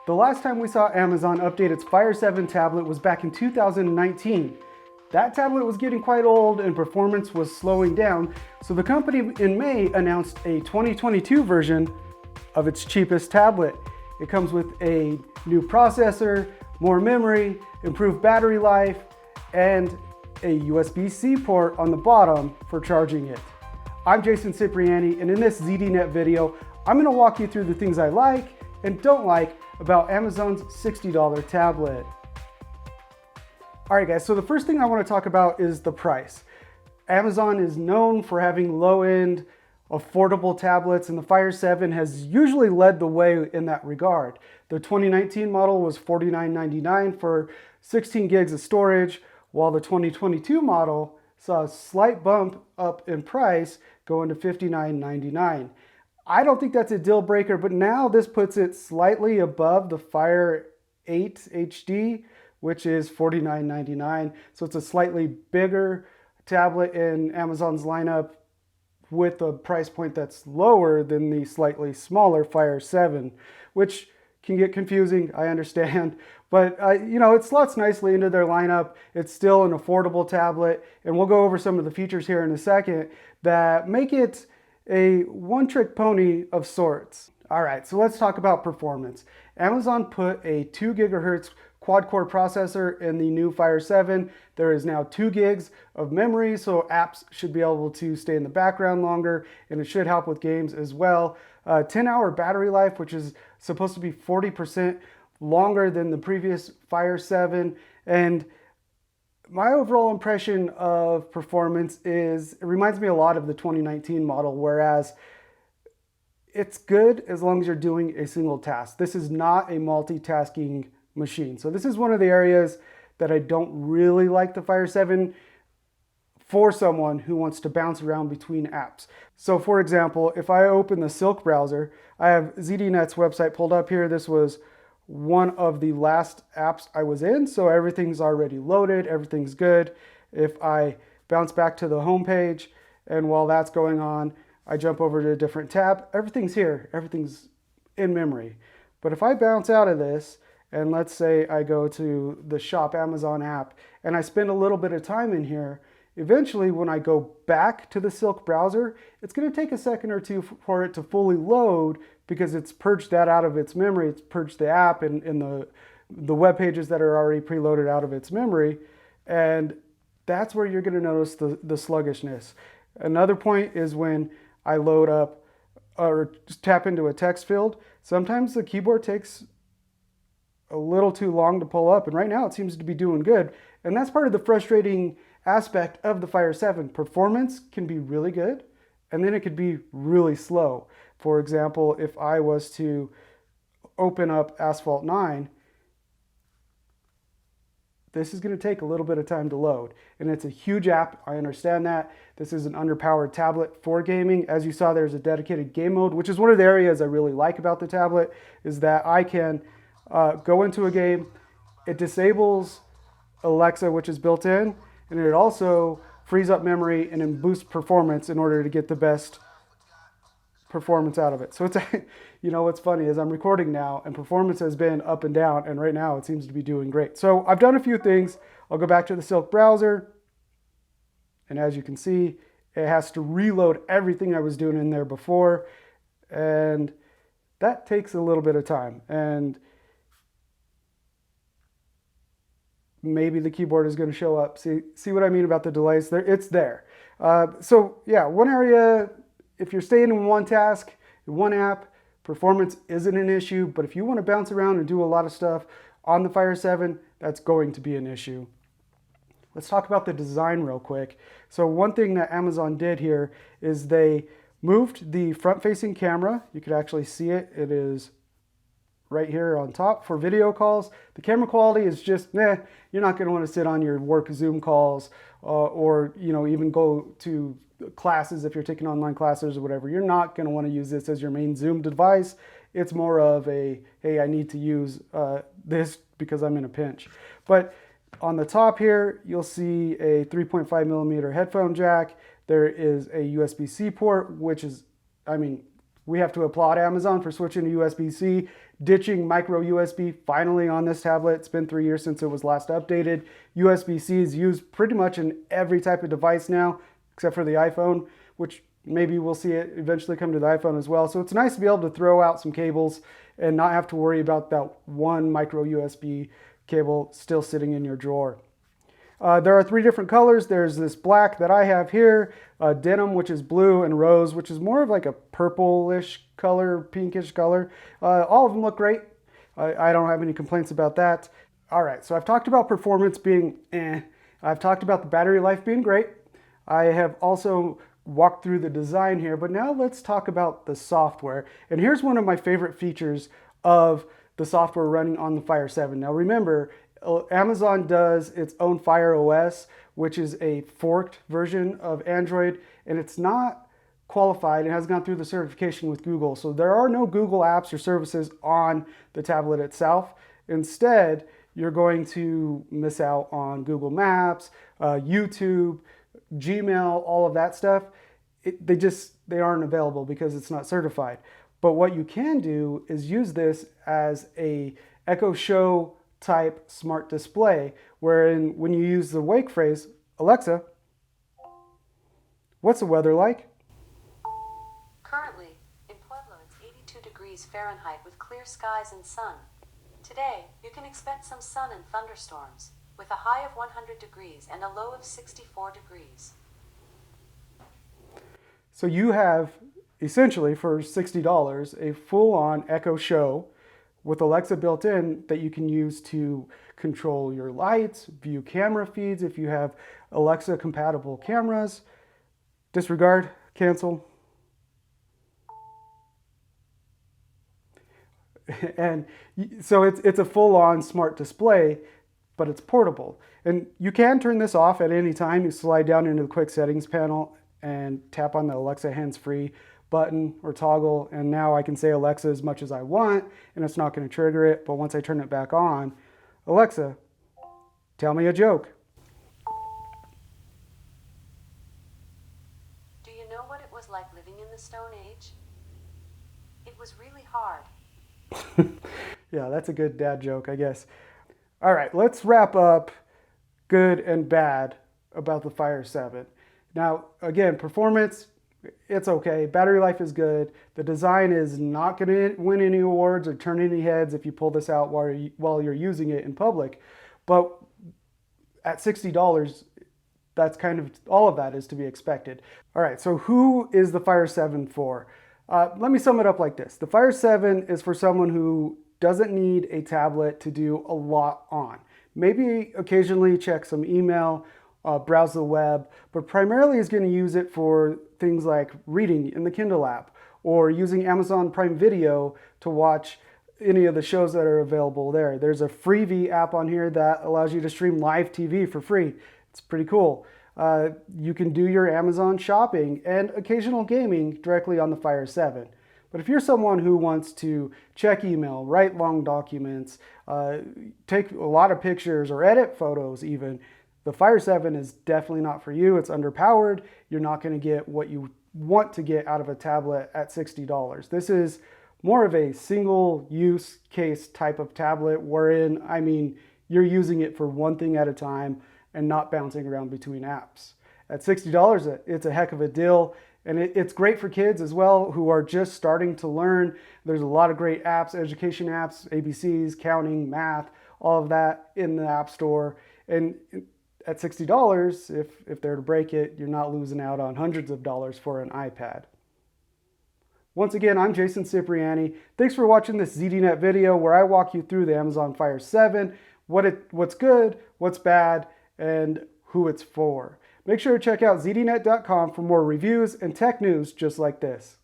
The last time we saw Amazon update its Fire 7 tablet was back in 2019. That tablet was getting quite old and performance was slowing down, so the company in May announced a 2022 version of its cheapest tablet. It comes with a new processor, more memory, improved battery life, and a USB-C port on the bottom for charging it. I'm Jason Cipriani, and in this ZDNet video, I'm going to walk you through the things I like and don't like about Amazon's $60 tablet. All right, guys, so the first thing I want to talk about is the price. Amazon is known for having low-end, affordable tablets, and the Fire 7 has usually led the way in that regard. The 2019 model was $49.99 for 16 gigs of storage, while the 2022 model saw a slight bump up in price going to $59.99. I don't think that's a deal breaker, but now this puts it slightly above the Fire 8 HD, which is $49.99. So it's a slightly bigger tablet in Amazon's lineup with a price point that's lower than the slightly smaller Fire 7, which can get confusing, I understand. But it slots nicely into their lineup. It's still an affordable tablet, and we'll go over some of the features here in a second that make it a one-trick pony of sorts. All right, so let's talk about performance. Amazon put a 2 gigahertz quad-core processor in the new Fire 7. There is now 2 gigs of memory, so apps should be able to stay in the background longer, and it should help with games as well. 10-hour battery life, which is supposed to be 40% longer than the previous Fire 7. And my overall impression of performance is, it reminds me a lot of the 2019 model, whereas it's good as long as you're doing a single task. This is not a multitasking machine. So this is one of the areas that I don't really like the Fire 7 for someone who wants to bounce around between apps. So for example, if I open the Silk browser, I have ZDNet's website pulled up here. This was one of the last apps I was in, so everything's already loaded, everything's good. If I bounce back to the home page, and while that's going on, I jump over to a different tab, everything's here, everything's in memory. But if I bounce out of this, and let's say I go to the Shop Amazon app, and I spend a little bit of time in here, eventually when I go back to the Silk browser, it's going to take a second or two for it to fully load, because it's purged that out of its memory. It's purged the app and the web pages that are already preloaded out of its memory. And that's where you're going to notice the sluggishness. Another point is when I load up or tap into a text field, sometimes the keyboard takes a little too long to pull up. And right now it seems to be doing good. And that's part of the frustrating aspect of the Fire 7. Performance can be really good, and then it could be really slow. For example, if I was to open up Asphalt 9, this is going to take a little bit of time to load. And it's a huge app, I understand that. This is an underpowered tablet for gaming. As you saw, there's a dedicated game mode, which is one of the areas I really like about the tablet, is that I can go into a game, it disables Alexa, which is built in, and it also frees up memory and then boosts performance in order to get the best performance out of it. So it's, what's funny is I'm recording now and performance has been up and down, and right now it seems to be doing great. So I've done a few things. I'll go back to the Silk browser, and as you can see, it has to reload everything I was doing in there before, and that takes a little bit of time. And maybe the keyboard is going to show up. See what I mean about the delays? It's there. So yeah, one area, if you're staying in one task, in one app, performance isn't an issue. But if you want to bounce around and do a lot of stuff on the Fire 7, that's going to be an issue. Let's talk about the design real quick. So one thing that Amazon did here is they moved the front-facing camera. You could actually see it. It is right here on top for video calls. The camera quality is just, you're not going to want to sit on your work Zoom calls or even go to classes if you're taking online classes or whatever. You're not going to want to use this as your main Zoom device. It's more of a, hey, I need to use this because I'm in a pinch. But on the top here, you'll see a 3.5 millimeter headphone jack. There is a USB-C port, which is, We have to applaud Amazon for switching to USB-C, ditching micro USB finally on this tablet. It's been 3 years since it was last updated. USB-C is used pretty much in every type of device now, except for the iPhone, which maybe we'll see it eventually come to the iPhone as well. So it's nice to be able to throw out some cables and not have to worry about that one micro USB cable still sitting in your drawer. There are 3 different colors. There's this black that I have here, denim, which is blue, and rose, which is more of like a purplish color, pinkish color. All of them look great. I don't have any complaints about that. All right, so I've talked about performance being I've talked about the battery life being great. I have also walked through the design here, but now let's talk about the software. And here's one of my favorite features of the software running on the Fire 7. Now remember, Amazon does its own Fire OS, which is a forked version of Android, and it's not qualified. It hasn't gone through the certification with Google. So there are no Google apps or services on the tablet itself. Instead, you're going to miss out on Google Maps, YouTube, Gmail, all of that stuff. They aren't available because it's not certified. But what you can do is use this as a Echo Show type smart display, wherein when you use the wake phrase, Alexa, what's the weather like? Currently, in Pueblo, it's 82 degrees Fahrenheit with clear skies and sun. Today, you can expect some sun and thunderstorms, with a high of 100 degrees and a low of 64 degrees. So you have, essentially, for $60, a full-on Echo Show with Alexa built in that you can use to control your lights, view camera feeds if you have Alexa compatible cameras. Disregard, cancel. And so it's a full-on smart display, but it's portable. And you can turn this off at any time. You slide down into the quick settings panel and tap on the Alexa hands-free button or toggle, and now I can say Alexa as much as I want, and it's not going to trigger it. But once I turn it back on, Alexa, tell me a joke. Do you know what it was like living in the Stone Age? It was really hard. Yeah, that's a good dad joke, I guess. All right, let's wrap up good and bad about the Fire 7. Now, again, performance, it's okay. Battery life is good. The design is not going to win any awards or turn any heads if you pull this out while you're using it in public. But at $60, that's kind of all of that is to be expected. All right, so who is the Fire 7 for? Let me sum it up like this. The Fire 7 is for someone who doesn't need a tablet to do a lot on. Maybe occasionally check some email, browse the web, but primarily is going to use it for things like reading in the Kindle app or using Amazon Prime Video to watch any of the shows that are available there. There's a Freevee app on here that allows you to stream live TV for free. It's pretty cool. You can do your Amazon shopping and occasional gaming directly on the Fire 7. But if you're someone who wants to check email, write long documents, take a lot of pictures or edit photos even, the Fire 7 is definitely not for you. It's underpowered. You're not going to get what you want to get out of a tablet at $60. This is more of a single use case type of tablet wherein, you're using it for one thing at a time and not bouncing around between apps. At $60, it's a heck of a deal. And it's great for kids as well who are just starting to learn. There's a lot of great apps, education apps, ABCs, counting, math, all of that in the App Store. And at $60, if they're to break it, you're not losing out on hundreds of dollars for an iPad. Once again, I'm Jason Cipriani. Thanks for watching this ZDNet video where I walk you through the Amazon Fire 7, what's good, what's bad, and who it's for. Make sure to check out ZDNet.com for more reviews and tech news just like this.